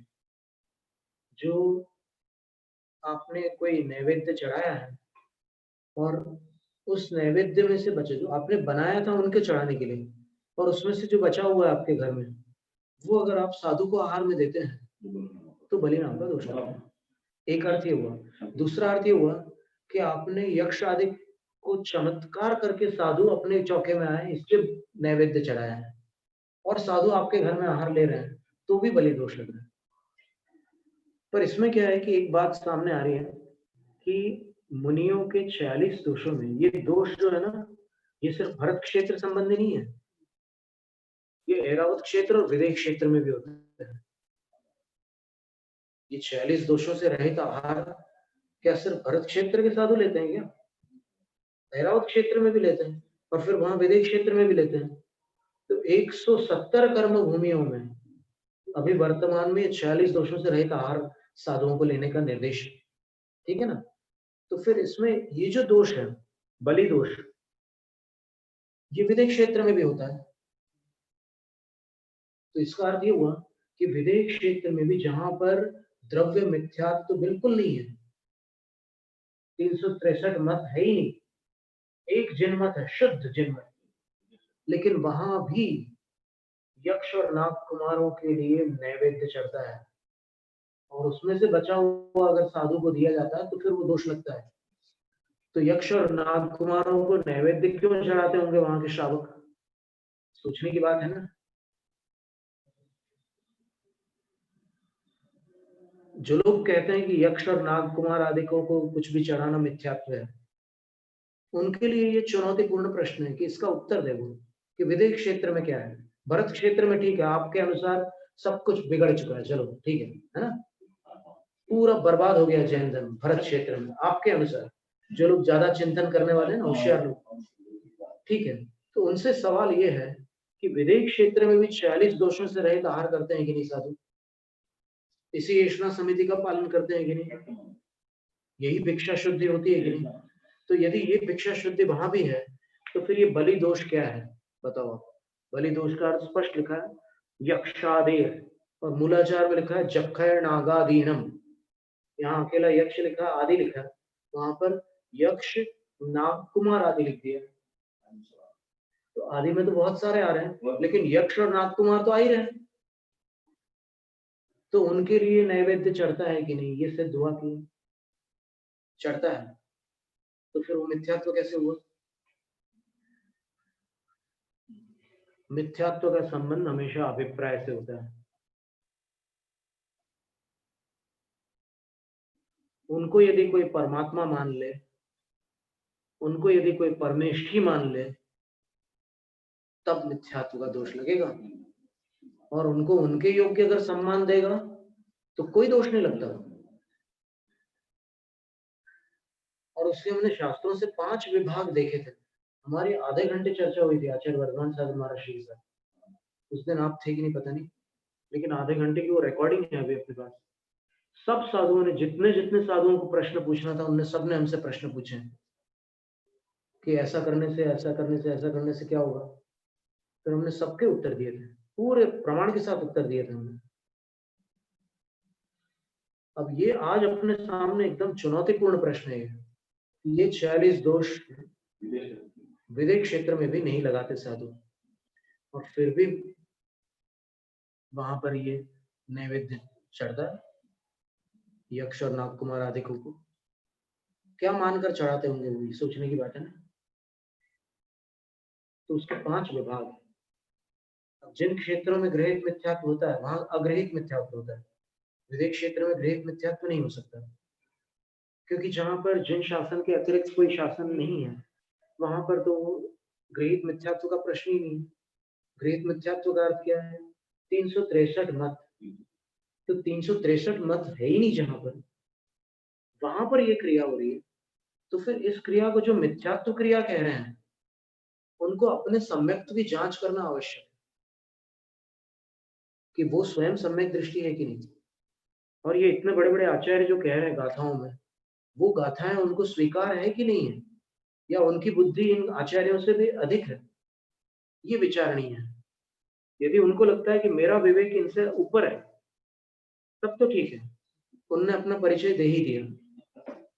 जो आपने कोई नैवेद्य चढ़ाया है और उस नैवेद्य में से बचे, जो आपने बनाया था उनके चढ़ाने के लिए, और उसमें से जो बचा हुआ है आपके घर में, वो अगर आप साधु को आहार में देते हैं तो बलि नाम का दोष लगता है। एक अर्थ ये हुआ। दूसरा अर्थ ये हुआ कि आपने यक्ष आदि को चमत्कार करके साधु अपने चौके में आए, इसलिए नैवेद्य चढ़ाया है, और साधु आपके घर में आहार ले रहे हैं तो भी बलि दोष लग रहा है। पर इसमें क्या है कि एक बात सामने आ रही है कि मुनियों के 46 दोषों में ये दोष जो है ना, ये सिर्फ भरत क्षेत्र संबंधी नहीं है, ये ऐरावत क्षेत्र और विदेह क्षेत्र में भी होता है। ये 46 दोषों से रहित आहार क्या सिर्फ भरत क्षेत्र के साधु लेते हैं क्या? ऐरावत क्षेत्र में भी लेते हैं और फिर वहां विदेह क्षेत्र में भी लेते हैं। तो 170 कर्म भूमियों में अभी वर्तमान में 46 दोषों से रहित आहार साधुओं को लेने का निर्देश, ठीक है ना? तो फिर इसमें ये जो दोष है, बलि दोष, ये विदेह क्षेत्र में भी होता है। तो इसका अर्थ ये हुआ कि विदेह क्षेत्र में भी जहां पर द्रव्य मिथ्यात्व तो बिल्कुल नहीं है, 363 मत है ही नहीं, एक जिनमत है, शुद्ध जिनमत, लेकिन वहां भी यक्ष और नाग कुमारों के लिए नैवेद्य चढ़ता है और उसमें से बचा हुआ अगर साधु को दिया जाता है तो फिर वो दोष लगता है। तो यक्ष और नाग कुमारों को नैवेद्य क्यों चढ़ाते होंगे वहां के श्रावक? सोचने की बात है ना। जो लोग कहते हैं कि यक्ष और नाग कुमार आदि को कुछ भी चढ़ाना मिथ्यात्व है, उनके लिए ये चुनौतीपूर्ण प्रश्न है कि इसका उत्तर देवो कि विदेह क्षेत्र में क्या है। भरत क्षेत्र में ठीक है, आपके अनुसार सब कुछ बिगड़ चुका है, चलो ठीक है ना, पूरा बर्बाद हो गया जैन धर्म भरत क्षेत्र में आपके अनुसार। जो लोग ज्यादा चिंतन करने वाले हैं ना, होशियार लोग, ठीक है, तो उनसे सवाल ये है कि विदेह क्षेत्र में भी 46 दोषों से रहित आहार करते हैं कि नहीं साधु? इसी ऐष्णा समिति का पालन करते हैं कि नहीं? यही भिक्षा शुद्धि होती है कि नहीं? तो यदि ये भिक्षा शुद्धि वहां भी है तो फिर ये बलि दोष क्या है बताओ आप? बलि दोष का अर्थ स्पष्ट लिखा है, यक्षादेर, और मूलाचार में लिखा है जक्षय नागादीनम। यहाँ अकेला यक्ष लिखा, आदि लिखा, वहां पर यक्ष नाग कुमार आदि लिख दिया। तो आदि में तो बहुत सारे आ रहे हैं, लेकिन यक्ष और नाग कुमार तो आ ही रहे हैं। तो उनके लिए नैवेद्य चढ़ता है कि नहीं, ये सिद्ध हुआ कि चढ़ता है। तो फिर वो मिथ्यात्व कैसे हुआ? मिथ्यात्व का संबंध हमेशा अभिप्राय से होता है। उनको यदि कोई परमात्मा मान ले, उनको यदि कोई परमेष्ठी मान ले, तब मिथ्यात्व का दोष लगेगा, और उनको उनके योग्य अगर सम्मान देगा तो कोई दोष नहीं लगता। और उससे हमने शास्त्रों से 5 विभाग देखे थे। हमारी आधे घंटे चर्चा हुई थी आचार्य वर्धमान साहब महाराज श्री सर, उस दिन आप थे कि नहीं पता नहीं, लेकिन आधे घंटे की वो रिकॉर्डिंग है अभी अपने पास। सब साधुओं ने, जितने जितने साधुओं को प्रश्न पूछना था, उनने सबने हमसे प्रश्न पूछे कि ऐसा करने से, ऐसा करने से, ऐसा करने से क्या होगा। फिर हमने सबके उत्तर दिए थे। पूरे प्रमाण के साथ उत्तर दिए थे हमने। अब ये आज अपने सामने एकदम चुनौतीपूर्ण प्रश्न है। ये 46 दोष विदेश विदेश क्षेत्र में भी नहीं लगाते साधु, और फिर भी वहां पर ये नैवेद्य चढ़ता है यक्ष और नागकुमार आदि को। क्या मानकर चढ़ाते होंगे वो, ये सोचने की बात है ना। तो उसके 5 विभाग हैं। अब जिन क्षेत्रों में गृहीत मिथ्यात्व होता है वहां अग्रहित मिथ्यात्व होता है। विदेश क्षेत्र में गृहीत मिथ्यात्व नहीं हो सकता, क्योंकि जहां पर जिन शासन के अतिरिक्त कोई शासन नहीं है वहां पर तो गृहीत मिथ्यात्व का प्रश्न ही नहीं है। गृहीत मिथ्यात्व का अर्थ क्या है? 363 मत। तो 363 मत है ही नहीं जहां पर, वहां पर ये क्रिया हो रही है। तो फिर इस क्रिया को जो मिथ्यात्व क्रिया कह रहे हैं उनको अपने सम्यक्त्व की जांच करना आवश्यक है कि वो स्वयं सम्यक दृष्टि है कि नहीं। और ये इतने बड़े बड़े आचार्य जो कह रहे हैं गाथाओं में, वो गाथाएं उनको स्वीकार है कि नहीं है, या उनकी बुद्धि इन आचार्यों से भी अधिक है, ये विचारणीय है। यदि उनको लगता है कि मेरा विवेक इनसे ऊपर है तब तो ठीक है, उनने अपना परिचय दे ही दिया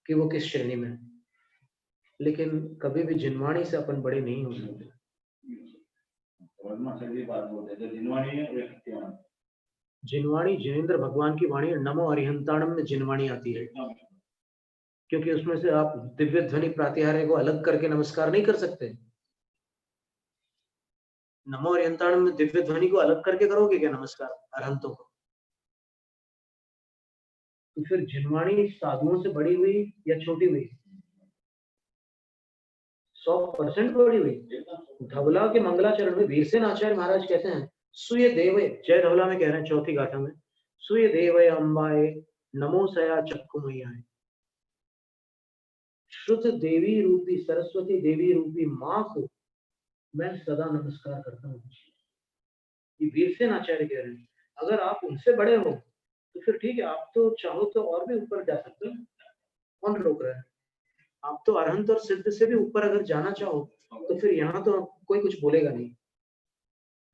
कि वो किस श्रेणी में है। लेकिन कभी भी जिनवाणी से अपन बड़े नहीं हो सकते। वर्मा सही बात बोलते हैं, जो जिनवाणी है वो सत्यवान है। जिनवाणी जिनेंद्र भगवान की वाणी, नमो अरिहंताणम में जिनवाणी आती है, एकदम क्योंकि उसमें से आप दिव्य ध्वनि प्रातिहार्य को अलग करके नमस्कार नहीं कर सकते। नमो अरिहंताणम में दिव्य ध्वनि को अलग करके करोगे क्या नमस्कार अरहंतों को? तो फिर जिनवाणी साधुओं से बड़ी हुई या छोटी हुई? 100% बड़ी हुई। धवला के मंगलाचरण में वीरसेन आचार्य महाराज कहते हैं, सुय देव, जय धवला में कह रहे हैं चौथी गाथा में, सुय देव अम्बाए नमो सया चक्कुमय्याय। श्रुत देवी रूपी, सरस्वती देवी रूपी माँ को मैं सदा नमस्कार करता हूँ। ये वीरसेन आचार्य कह रहे हैं। अगर आप उनसे बड़े हो तो फिर ठीक है, आप तो चाहो तो और भी ऊपर जा सकते हो, कौन रोक रहा है? आप तो अरहंत और सिद्ध से भी ऊपर अगर जाना चाहो तो फिर यहाँ तो कोई कुछ बोलेगा नहीं,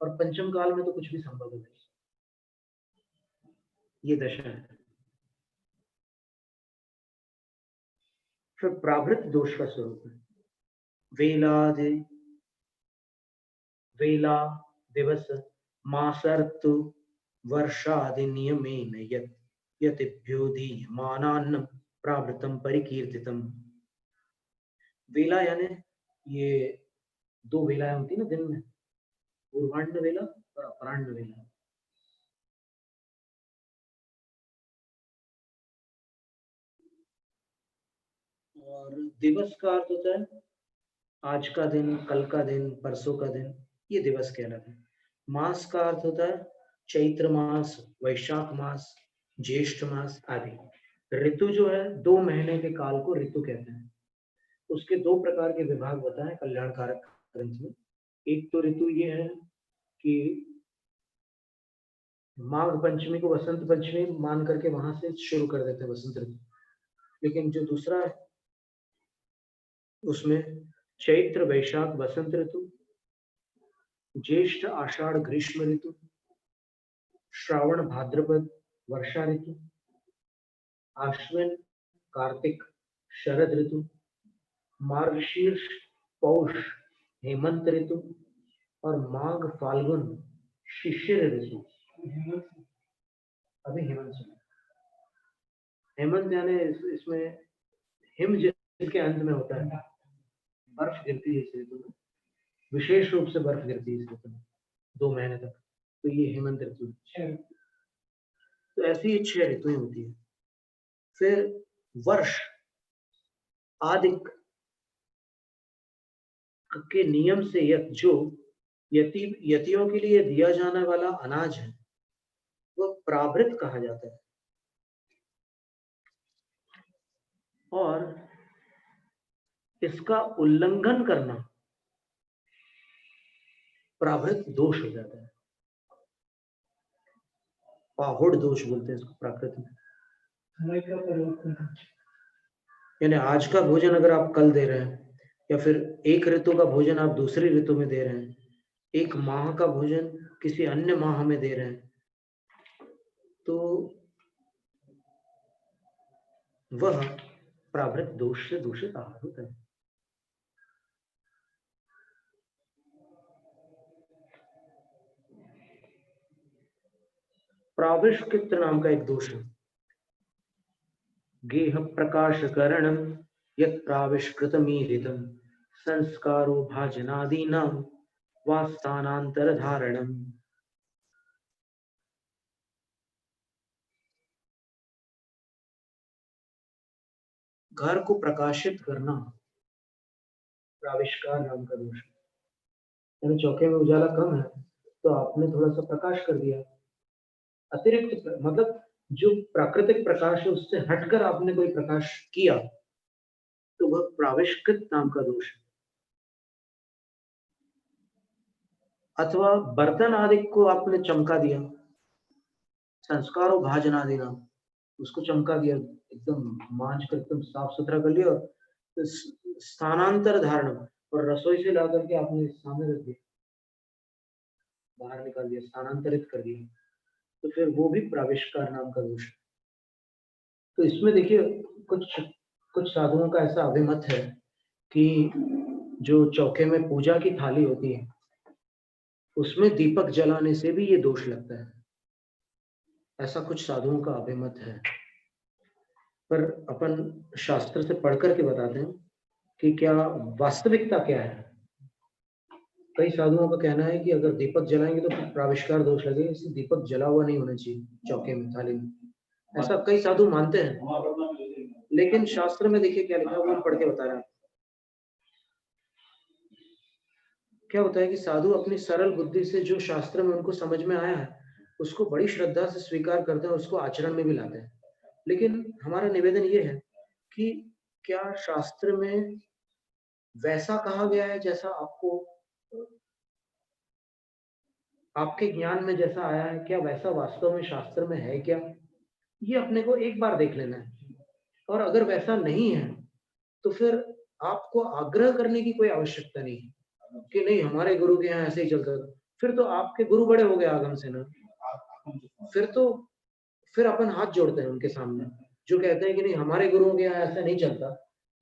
और पंचम काल में तो कुछ भी संभव नहीं। ये दशा है। फिर प्रावृत्त दोष का स्वरूप है वेला दिवस मासर्तु वर्षादि नियमेन यतिभ्योधीयमानान्नं प्रावृत्तं परिकीर्तितम्। वेला यानी ये 2 वेलाएं होती है ना दिन में, पूर्वाह्न वेला और अपराह्न वेला। और दिवस का अर्थ होता है आज का दिन, कल का दिन, परसों का दिन, ये दिवस कहलाता है। मास का अर्थ होता है चैत्र मास, वैशाख मास, ज्येष्ठ मास आदि। ऋतु जो है 2 महीने के काल को ऋतु कहते हैं। उसके 2 प्रकार के विभाग बताएं कल्याणकारक ग्रंथ में। एक तो ऋतु ये है कि माघ पंचमी को वसंत पंचमी मान करके वहां से शुरू कर देते हैं वसंत ऋतु। लेकिन जो दूसरा है उसमें चैत्र वैशाख वसंत ऋतु, ज्येष्ठ आषाढ़ ग्रीष्म ऋतु, श्रावण भाद्रपद वर्षा ऋतु, आश्विन कार्तिक शरद ऋतु, मार्गशीर्ष पौष हेमंत ऋतु, और माघ फाल्गुन शिशिर ऋतु। अभी हेमंत सुना। हेमंत यानी इसमें हिम जिसके अंत में होता है, बर्फ गिरती है इस ऋतु में, विशेष रूप से बर्फ गिरती है इस ऋतु में 2 महीने तक, तो ये हेमंत ऋतु है। तो ऐसी 6 ऋतुएं होती है। फिर वर्ष आदिक के नियम से जो यतियों के लिए दिया जाने वाला अनाज है वो प्रावृत कहा जाता है, और इसका उल्लंघन करना प्रावृत दोष हो जाता है। पाहुड़ दोष बोलते हैं इसको प्राकृत में। समय का परिवर्तन। यानी आज का भोजन अगर आप कल दे रहे हैं, या फिर एक ऋतु का भोजन आप दूसरी ऋतु में दे रहे हैं, एक माह का भोजन किसी अन्य माँ हमें दे रहे हैं, तो वह प्रावृत दोष से दूषित आहार होता है। प्राविष्कृत नाम का एक दोष है, गेह प्रकाश करणम यत् प्राविष्कृतमीरिदम संस्कारो भाजनादीनां वास्थानांतर धारणम। घर को प्रकाशित करना प्राविष्कार नाम का दोष है। यानी चौके में उजाला कम है तो आपने थोड़ा सा प्रकाश कर दिया, अतिरिक्त मतलब जो प्राकृतिक प्रकाश है उससे हटकर आपने कोई प्रकाश किया, तो वह प्राविष्कृत नाम का दोष है। अथवा बर्तन आदि को आपने चमका दिया, संस्कारों भाजन आदि नाम, उसको चमका दिया, एकदम मांझ कर एकदम साफ सुथरा कर लिया और स्थानांतर धारण, और रसोई से ला करके आपने सामने रख दिया, बाहर निकाल दिया, स्थानांतरित कर दिया, तो फिर वो भी प्राविष्कार नाम का दोष है। तो इसमें देखिए कुछ साधुओं का ऐसा अभिमत है कि जो चौके में पूजा की थाली होती है उसमें दीपक जलाने से भी ये दोष लगता है, ऐसा कुछ साधुओं का अभिमत है। पर अपन शास्त्र से पढ़ करके बताते हैं कि क्या वास्तविकता क्या है। कई साधुओं का कहना है कि अगर दीपक जलाएंगे तो प्राविष्कार दोष लगेगा, इसलिए दीपक जला हुआ नहीं होना चाहिए चौके में, थाली में, ऐसा कई साधु मानते हैं। लेकिन शास्त्र में देखिए क्या लिखा है, वो पढ़ के बता रहे हैं। क्या होता है कि साधु अपनी सरल बुद्धि से जो शास्त्र में उनको समझ में आया है उसको बड़ी श्रद्धा से स्वीकार करते हैं, उसको आचरण में भी लाते हैं। लेकिन हमारा निवेदन ये है कि क्या शास्त्र में वैसा कहा गया है जैसा आपको, आपके ज्ञान में जैसा आया है, क्या वैसा वास्तव में शास्त्र में है क्या, ये अपने को एक बार देख लेना है। और अगर वैसा नहीं है तो फिर आपको आग्रह करने की कोई आवश्यकता नहीं है कि नहीं हमारे गुरु के यहाँ ऐसे ही चलता था। फिर तो आपके गुरु बड़े हो गए आगम से ना, फिर अपन हाथ जोड़ते हैं उनके सामने जो कहते हैं कि नहीं हमारे गुरुओं के यहाँ ऐसा नहीं चलता,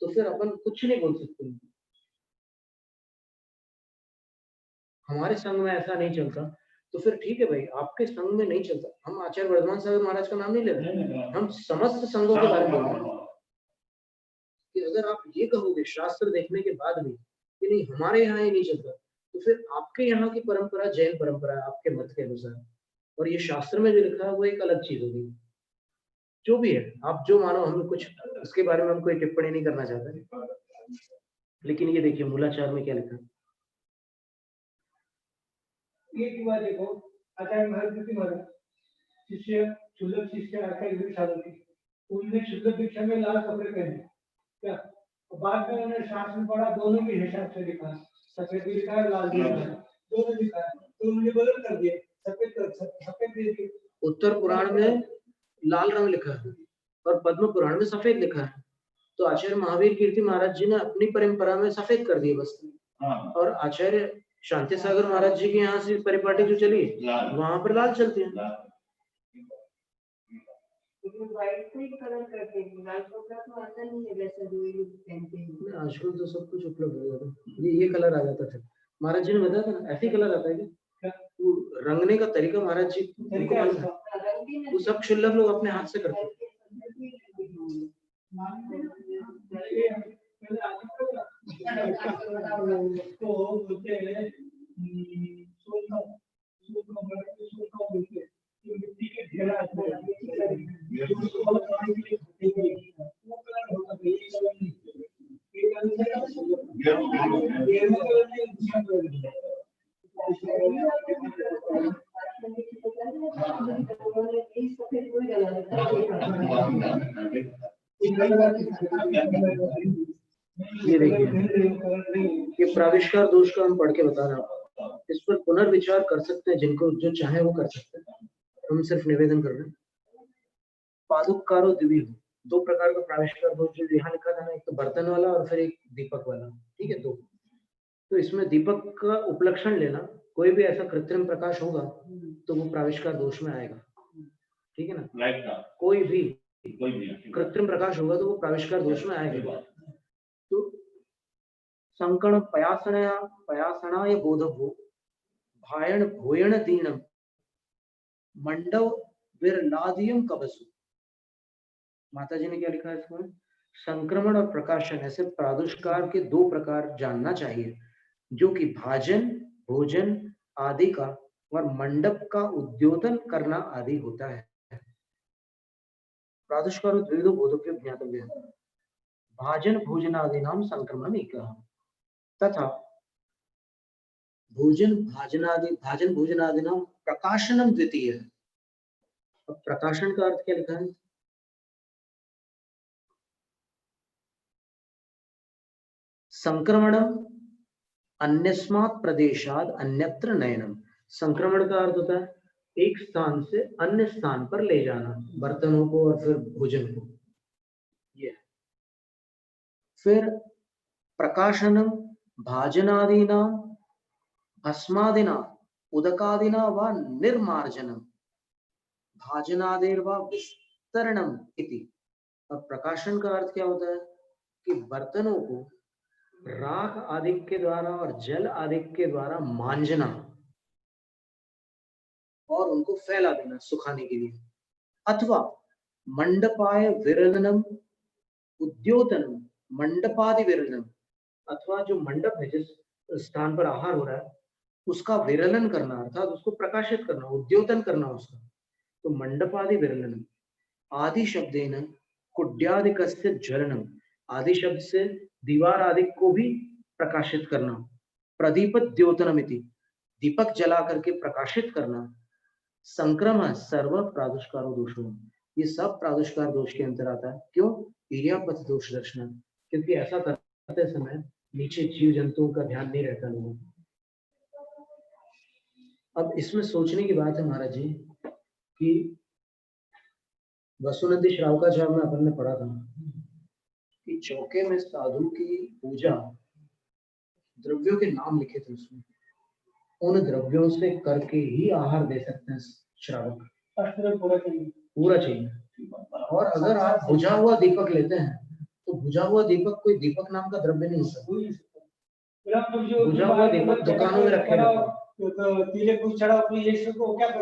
तो फिर अपन कुछ नहीं बोल सकते। हमारे संघ में ऐसा नहीं चलता तो फिर ठीक है भाई, आपके संघ में नहीं चलता। हम आचार्य वर्धमान सागर महाराज का नाम नहीं ले रहे, हम समस्त संघों के बारे में बोल रहे हैं कि अगर आप ये कहोगे शास्त्र देखने के बाद भी कि नहीं हमारे यहाँ ही नहीं चलता, तो फिर आपके यहाँ की परंपरा जैन परंपरा है आपके मत के अनुसार, और ये शास्त्र में जो लिखा है वो एक अलग चीज होगी। जो भी है आप जो मानो, हम कुछ उसके बारे में हम कोई टिप्पणी नहीं करना चाहते। लेकिन ये देखिए मूलाचार में क्या लिखा है, एक बार देखो, आचार्य महाराज शिष्य शुल्लक शिष्य आचार्य साधु, उनने शुल्लक दीक्षा में लाल कपड़े पहने क्या, बाद में उन्होंने शास्त्र में पढ़ा दोनों के हिसाब से लिखा, सफेद भी लिखा है लाल भी लिखा है, दोनों लिखा है, तो उन्होंने बदल कर दिया, सफेद दे दिया। उत्तर पुराण में लाल रंग लिखा है और पद्म पुराण में सफेद लिखा है, तो आचार्य महावीर कीर्ति महाराज जी ने अपनी परंपरा में सफेद कर दिए बस, और आचार्य शांति सागर महाराज जी के यहाँ से परिपाटी जो चली वहां पर लाल चलती है। आजकल तो सब कुछ उपलब्ध हो जाता है, ये कलर आ जाता था, महाराज जी ने बताया था ना, ऐसे ही कलर आता है क्या, वो रंगने का तरीका महाराज जी वो सब क्षुल्लक लोग अपने हाथ से करते हैं। ये देखिए ये प्राविष्कार दोष का हम पढ़ के बता रहे हैं, इस पर पुनर्विचार कर सकते हैं, जिनको जो चाहे वो कर सकते हैं, हम सिर्फ निवेदन कर रहे हैं। पादुकारो दिव्य, दो प्रकार का प्राविष्कार दोष जो यहाँ लिखा था ना, एक तो बर्तन वाला और फिर एक दीपक वाला, ठीक है दो। तो इसमें दीपक का उपलक्षण लेना कोई भी ऐसा कृत्रिम प्रकाश होगा तो वो प्राविष्कार दोष में आएगा, ठीक है ना। लाइट का कोई भी कोई भी कृत्रिम प्रकाश होगा तो वो प्राविष्कार दोष में सही आएगा। बात। तो संकण पयासणाय बोधभो भायण भोयण दीनम मंडव विरलादियम कबसु। माता जी ने क्या लिखा है इसमें, संक्रमण और प्रकाशन ऐसे प्रादुष्कार के दो प्रकार जानना चाहिए, जो कि भाजन भोजन आदि का और मंडप का उद्योतन करना आदि होता है। प्रादुष्कार द्विविधो बोधव्य ज्ञातव्य। भाजन भोजनादीनाम संक्रमण एकः तथा भाजन भोजनादीनाम प्रकाशनम द्वितीय। अब प्रकाशन का अर्थ क्या लिखा है, संक्रमणम अन्यस्मात् प्रदेशाद अन्यत्र नयनम। संक्रमण का अर्थ होता है एक स्थान से अन्य स्थान पर ले जाना बर्तनों को और फिर भोजन को। ये फिर प्रकाशनम भाजनादीना भस्मादिना उदकादिना व निर्मार्जनम भाजनादेर व विस्तरणम इति। अब प्रकाशन का अर्थ क्या होता है कि बर्तनों को राख आदि के द्वारा और जल आदि के द्वारा मांजना और उनको फैला देना सुखाने के लिए, अथवा मंडपाय विरलनम उद्योतनम मंडपादि विरलनम, अथवा जो मंडप है जिस स्थान पर आहार हो रहा है उसका विरलन करना अर्थात उसको प्रकाशित करना, उद्योतन करना उसका। तो मंडपादि विरलनम आदि शब्देन कुड्यादिकस्य ज्वलनम, आदि शब्द से दीवार आदि को भी प्रकाशित करना, प्रदीपद्योतनमिति दीपक जला करके प्रकाशित करना, संक्रमण सर्व प्रादुष्कारो दोषो, ये सब प्रादुष्कार दोष के अंतर आता है। क्यों, इरियापथ दोष दर्शन, क्योंकि ऐसा करते समय नीचे जीव जंतुओं का ध्यान नहीं रहता लोगों को। अब इसमें सोचने की बात है महाराज जी कि वसुनदी श्रावकाचार्य में अपन ने पढ़ा था कि चौके में साधु की पूजा, द्रव्यों के नाम लिखे थे उसमें, उन द्रव्यों से करके ही आहार दे सकते हैं श्रावक, पूरा चाहिए। और अगर आप बुझा हुआ दीपक लेते हैं तो बुझा हुआ दीपक कोई दीपक नाम का द्रव्य नहीं होता। बुझा हुआ दीपक दुकानों में रखे रहते हैं,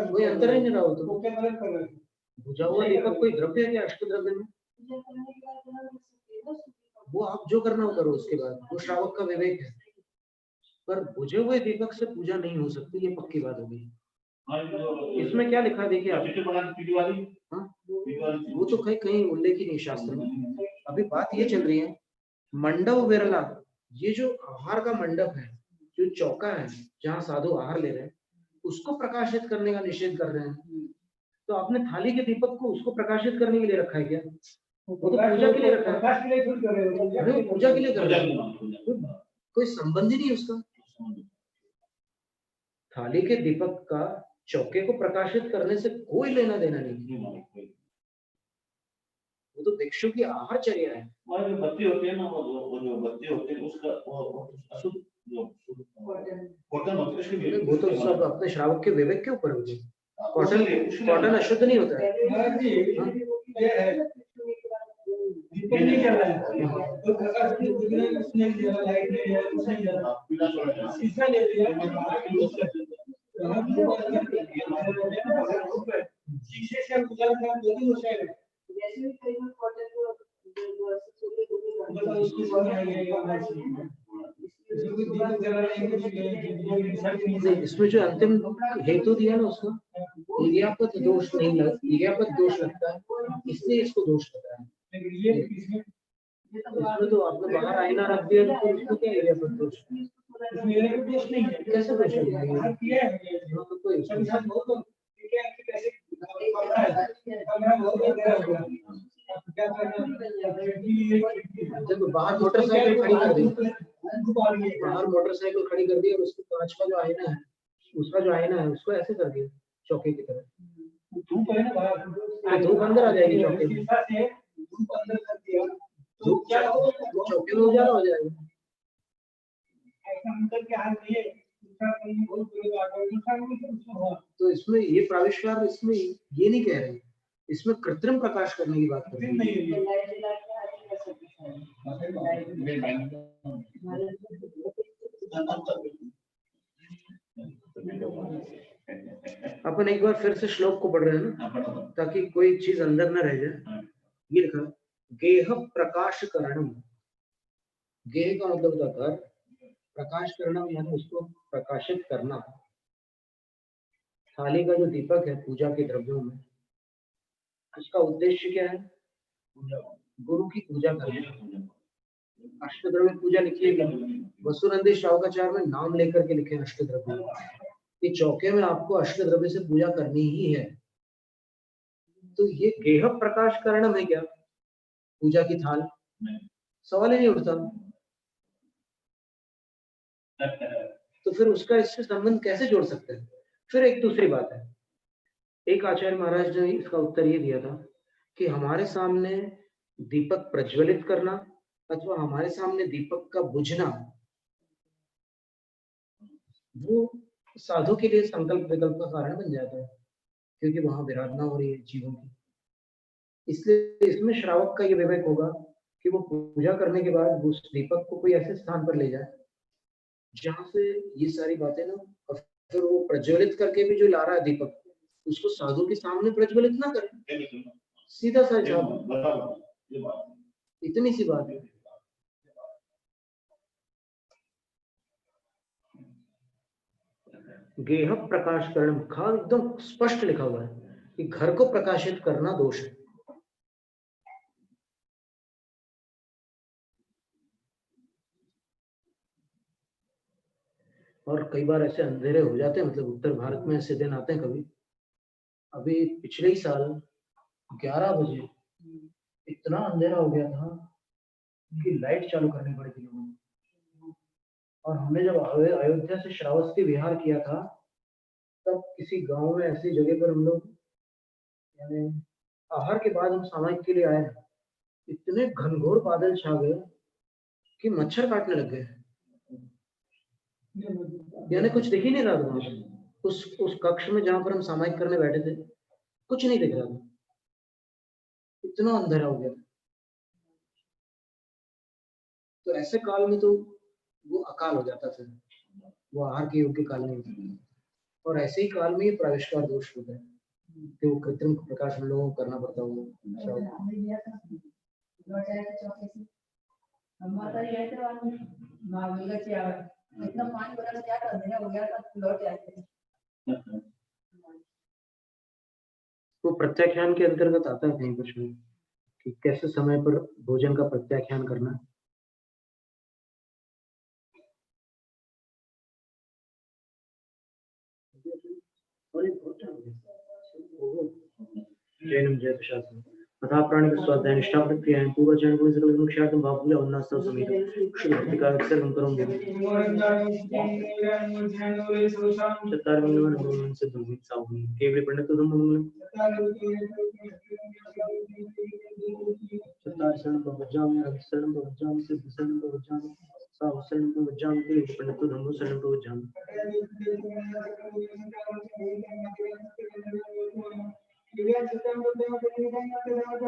कोई अंतर ही नहीं रहा हो। तो बुझा हुआ दीपक कोई द्रव्य है क्या अष्ट द्रव्य में? वो आप जो करना हो करो, उसके बाद वो श्रावक का विवेक है, पर बुझे हुए दीपक से पूजा नहीं हो सकती, ये पक्की बात होगी। इसमें क्या लिखा देखिए आप, हाँ वो तो कहीं उल्लेख ही नहीं शास्त्र में। अभी बात ये चल रही है मंडप विरला, ये जो आहार का मंडप है, जो चौका है जहाँ साधु आहार ले रहे हैं, उसको प्रकाशित करने का निषेध कर रहे हैं। तो आपने थाली के दीपक को उसको प्रकाशित करने के लिए रखा है क्या? वो तो पूजा के लिए रखा है, पूजा के लिए कर रहे हैं, कोई संबंध ही नहीं उसका। थाली के दीपक का चौके को प्रकाशित करने से कोई लेना देना नहीं, वो तो भिक्षु की आहारचर्या है। और जो बत्ती होती है ना, वो जो बत्ती होती है उसका वो जो कॉटन होती है उसकी, वो तो सब अपने श्रावक के विवेक के ऊपर होगी। कॉटन अशुद्ध नहीं होता है। दीपक नहीं चल रहा है, तो प्रकाश की उसने लाइट नहीं है, उसने शीशा ले लिया, शीशे से गुजर का दो दिन हो जाएगा। जैसे भी कई बार कॉटन को मतलब उसकी समझ आ जाएगा, इसमें जो अंतिम हेतु दिया ना उसका इरियापत दोष नहीं लग, इरियापत दोष लगता है, इसलिए इसको दोष लग रहा है। इसमें तो आपने बाहर आईना रख दिया तो उसको क्या इरियापत दोष? दोष नहीं है, कैसे दोष है? किया है कोई जब बाहर मोटरसाइकिल खड़ी कर दी, बाहर मोटरसाइकिल खड़ी कर दी और उसके कांच का जो आईना है, उसका जो आईना है उसको ऐसे कर दिया चौके की तरह, धूप है ना बाहर, धूप अंदर आ जाएगी चौके में, धूप अंदर कर दिया धूप चौके में उजाला हो जाएगा। ऐसा अंदर के हाल नहीं है, उसका कोई बहुत बड़ी बात है, उसका कुछ हुआ। तो इसमें ये प्राविष्कार इसमें ये नहीं कह रहे, इसमें कृत्रिम प्रकाश करने की बात कर रहे नहीं हैं। है ये। लाइट जला के आगे कर सकते अपन एक बार फिर से श्लोक को पढ़ रहे हैं ना, ताकि कोई चीज अंदर न रह जाए। ये लिखा गेह प्रकाश करणम, गेह का मतलब होता है घर, प्रकाश करणम यानी उसको प्रकाशित करना। थाली का जो दीपक है पूजा के द्रव्यों में, उसका उद्देश्य क्या है? गुरु की पूजा करना। अष्टद्रव्य पूजा लिखिएगी, वसुनंदी श्रावकाचार में नाम लेकर के लिखे अष्टद्रव्य, कि चौके में आपको अष्टद्रव्य से पूजा करनी ही है। तो ये गेह प्रकाश करणम है क्या? पूजा की थाल? सवाल ही नहीं उठता। तो फिर उसका इससे संबंध कैसे जोड़ सकते हैं? फिर एक दूसरी बात है, एक आचार्य महाराज ने इसका उत्तर ये दिया था कि हमारे सामने दीपक प्रज्वलित करना अथवा हमारे सामने दीपक का बुझना, वो साधु के लिए संकल्प विकल्प का कारण बन जाता है, क्योंकि वहां विराधना हो रही है जीवों की। इसलिए इसमें श्रावक का ये विवेक होगा कि वो पूजा करने के बाद उस दीपक को कोई ऐसे स्थान पर ले जाए जहां से ये सारी बातें ना, और फिर वो प्रज्वलित करके भी जो ला रहा है दीपक, उसको साधु के सामने प्रज्वलित ना करे। सीधा सा हिसाब, इतनी सी बात है। गेह प्रकाश करण खा एकदम स्पष्ट लिखा हुआ है कि घर को प्रकाशित करना दोष है। और कई बार ऐसे अंधेरे हो जाते हैं, मतलब उत्तर भारत में ऐसे दिन आते हैं कभी। अभी पिछले ही साल 11 बजे इतना अंधेरा हो गया था कि लाइट चालू करनी पड़ी थी लोगों को। और हमने जब अयोध्या से श्रावस्ती विहार किया था, तब किसी गांव में ऐसी जगह पर हम लोग, यानी आहार के बाद हम सामायिक के लिए आए, इतने घनघोर बादल छा गए कि मच्छर काटने लग गए, यानी कुछ दिख ही नहीं रहा था वहां पे। उस कक्ष में जहां पर हम सामायिक करने बैठे थे, कुछ नहीं दिख रहा था, इतना अंधेरा हो गया। तो ऐसे काल में तो वो अकाल हो जाता, फिर वो आहार के योग्य काल नहीं होता। और ऐसे ही काल में ये प्राविष्कार दोष होता है कि वो कृत्रिम प्रकाश हम लोगों को करना पड़ता है। इतना पानी भरा था, क्या करने हो गया था, लौट आए। वो प्रत्याख्यान के अंतर्गत आता है कहीं कुछ में कि कैसे समय पर भोजन का प्रत्याख्यान करना। जैनम जय प्रशासन तथा प्राणी स्वाध्याय निष्ठा प्रक्रियाएं पूर्वजन को सकल मुख्यातम भावपूजा उन्नासव समेत शुद्ध भक्ति का अक्षर हम करोगे। चत्तार मंगलम मंगलम से दुर्मित सावनी केवल पंडित तुम मंगलम चत्तार शरण प्रवज्जामि रवि शरण प्रवज्जामि सिद्ध शरण प्रवज्जामि साव शरण प्रवज्जामि केवल पंडित तुम शरण प्रवज्जामि।